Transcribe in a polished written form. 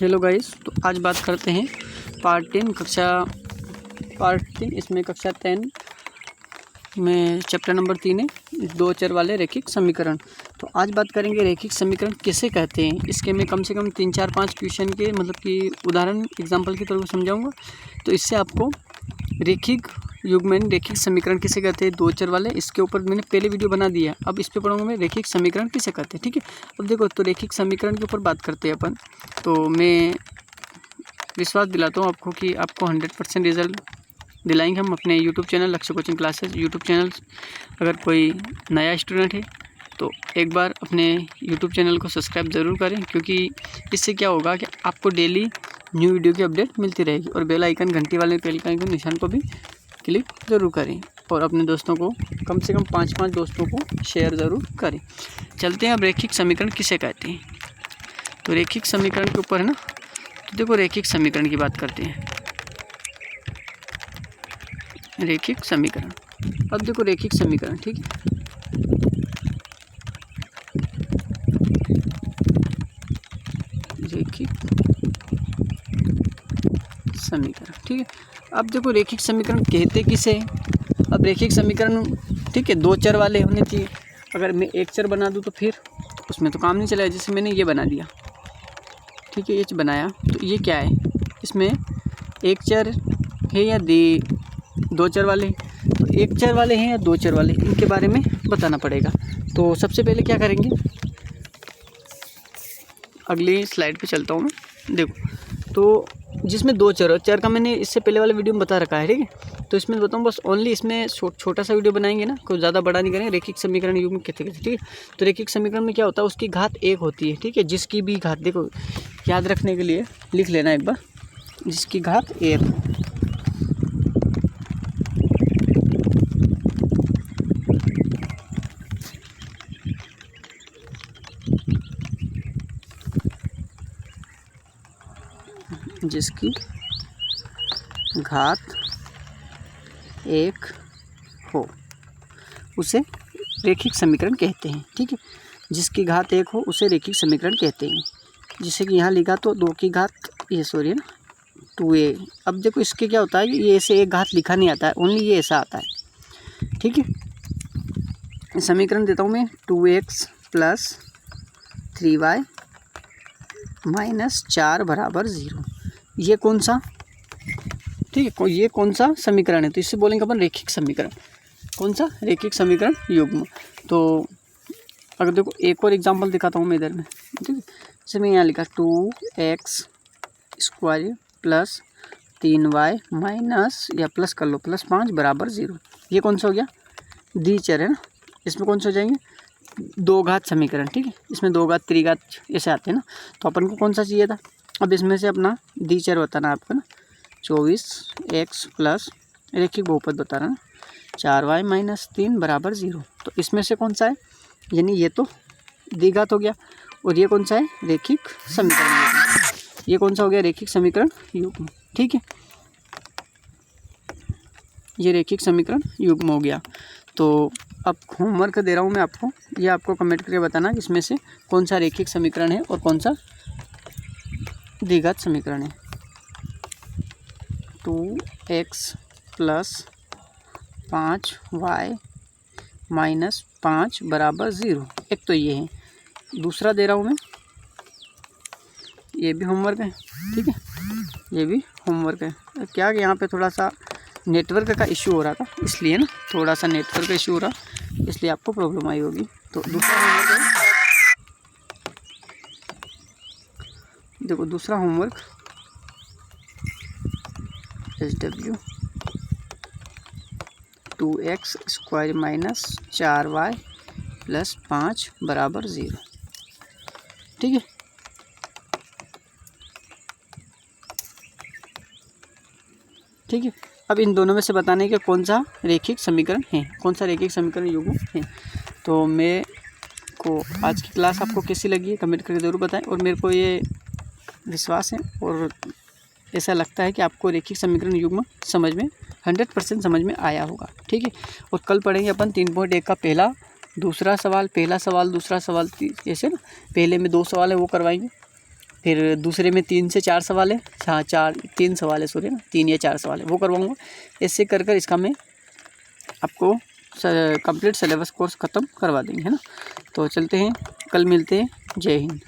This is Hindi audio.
हेलो गाइस, तो आज बात करते हैं पार्ट 3 इसमें कक्षा 10 में चैप्टर नंबर 3 है, दो चर वाले रैखिक समीकरण। तो आज बात करेंगे रैखिक समीकरण किसे कहते हैं। इसके मैं कम से कम 3, 4, 5 क्वेश्चन के मतलब कि उदाहरण एग्जांपल के तौर पर समझाऊंगा। तो इससे आपको रैखिक युग्मन रैखिक समीकरण किसे कहते हैं, दो चर वाले, इसके ऊपर मैंने पहले वीडियो बना दिया है। अब इस पे पढ़ूंगा मैं रैखिक समीकरण किसे कहते हैं। ठीक है, अब देखो, तो रैखिक समीकरण के ऊपर बात करते हैं अपन। तो मैं विश्वास दिलाता हूँ आपको कि आपको 100% रिजल्ट दिलाएंगे हम अपने यूट्यूब चैनल लक्ष्य कोचिंग क्लासेस यूट्यूब चैनल। अगर कोई नया स्टूडेंट है तो एक बार अपने यूट्यूब चैनल को सब्सक्राइब ज़रूर करें, क्योंकि इससे क्या होगा कि आपको डेली न्यू वीडियो की अपडेट मिलती रहेगी। और बेल आइकन घंटी वाले बेल आइकन निशान को भी क्लिक ज़रूर करें और अपने दोस्तों को कम से कम 5 दोस्तों को शेयर ज़रूर करें। चलते हैं अब रैखिक समीकरण किसे कहते हैं। तो रैखिक समीकरण के ऊपर है ना, तो देखो रैखिक समीकरण की बात करते हैं। रैखिक समीकरण, अब देखो रैखिक समीकरण, ठीक है, रैखिक समीकरण, ठीक है। अब देखो रैखिक समीकरण कहते किसे हैं। अब रैखिक समीकरण, ठीक है, दो चर वाले होने चाहिए। अगर मैं एक चर बना दूँ तो फिर उसमें तो काम नहीं चलेगा। जैसे मैंने ये बना दिया, ठीक है, ये बनाया, तो ये क्या है, इसमें एक चर है या दो चर वाले। तो एक चर वाले हैं या दो चर वाले, इनके बारे में बताना पड़ेगा। तो सबसे पहले क्या करेंगे, अगली स्लाइड पे चलता हूँ मैं। देखो, तो जिसमें दो चर का मैंने इससे पहले वाले वीडियो में बता रखा है, ठीक है। तो इसमें बताऊँ बस ओनली इसमें छोटा सा वीडियो बनाएंगे ना, कोई ज़्यादा बड़ा नहीं करेंगे। रैखिक समीकरण युग्म कहते हैं, ठीक है। तो रैखिक समीकरण में क्या होता है, उसकी घात एक होती है, ठीक है। जिसकी भी घात, देखो याद रखने के लिए लिख लेना एक बार, जिसकी घात एक हो, जिसकी घात एक हो उसे रैखिक समीकरण कहते हैं, ठीक है। जिसकी घात एक हो उसे रैखिक समीकरण कहते हैं। जैसे कि यहाँ लिखा तो 2 की घात, ये सॉरी है ना, 2a। अब देखो इसके क्या होता है, ये ऐसे एक घात लिखा नहीं आता है, ओनली ये ऐसा आता है, ठीक है। समीकरण देता हूँ मैं, 2x + 3y - 4 = 0। ये कौन सा, ठीक है, ये कौन सा समीकरण है, तो इससे बोलेंगे अपन रैखिक समीकरण। कौन सा, रैखिक समीकरण युग्म। तो अगर देखो एक और एग्जांपल दिखाता हूँ मैं इधर में, ठीक है। जैसे मैं यहाँ लिखा 2x² + 3y - या प्लस कर लो +5 = 0। ये कौन सा हो गया, द्विचर है ना। इसमें कौन सा हो जाएंगे, दो घात समीकरण, ठीक है। इसमें दो घात, त्रिघात ऐसे आते हैं ना। तो अपन को कौन सा चाहिए था, अब इसमें से अपना द्विचर बताना आपको ना, 24x + रैखिक बहुपद बताना ना, 4y - 3 = 0। तो इसमें से कौन सा है, यानी ये तो द्विघात हो गया, और ये कौन सा है, रैखिक समीकरण युग्म। ये कौन सा हो गया, रैखिक समीकरण युग्म, ठीक है। ये रैखिक समीकरण युग्म हो गया। तो अब होमवर्क दे रहा हूँ मैं आपको, ये आपको कमेंट करके बताना कि इसमें से कौन सा रैखिक समीकरण है और कौन सा द्विघात समीकरण है। 2x + 5y - 5 = 0। एक तो ये है, दूसरा दे रहा हूँ मैं, ये भी होमवर्क है, ठीक है, ये भी होमवर्क है। क्या कि यहाँ पे थोड़ा सा नेटवर्क का इशू हो रहा था, इसलिए ना, थोड़ा सा नेटवर्क का इशू हो रहा, इसलिए आपको प्रॉब्लम आई होगी। तो दूसरा होमवर्क है, देखो दूसरा होमवर्क, SW 2x² - 4y + 5 = 0, ठीक है। ठीक है, अब इन दोनों में से बताने के कौन सा रैखिक समीकरण है, कौन सा रैखिक समीकरण युग्म है। तो मैं को आज की क्लास आपको कैसी लगी है कमेंट करके ज़रूर बताएं। और मेरे को ये विश्वास है और ऐसा लगता है कि आपको रैखिक समीकरण युग्म समझ में 100% समझ में आया होगा, ठीक है। और कल पढ़ेंगे अपन 3.1 का पहला दूसरा सवाल, दूसरा सवाल, ऐसे ना, पहले में 2 सवाल है वो करवाएंगे, फिर दूसरे में 3 से 4 सवाल है, हाँ 3 सवाल है, सॉरी ना, 3 या 4 सवाल है, वो करवाऊँगा। ऐसे कर इसका मैं आपको कंप्लीट सिलेबस कोर्स ख़त्म करवा देंगे, है ना। तो चलते हैं, कल मिलते हैं, जय हिंद।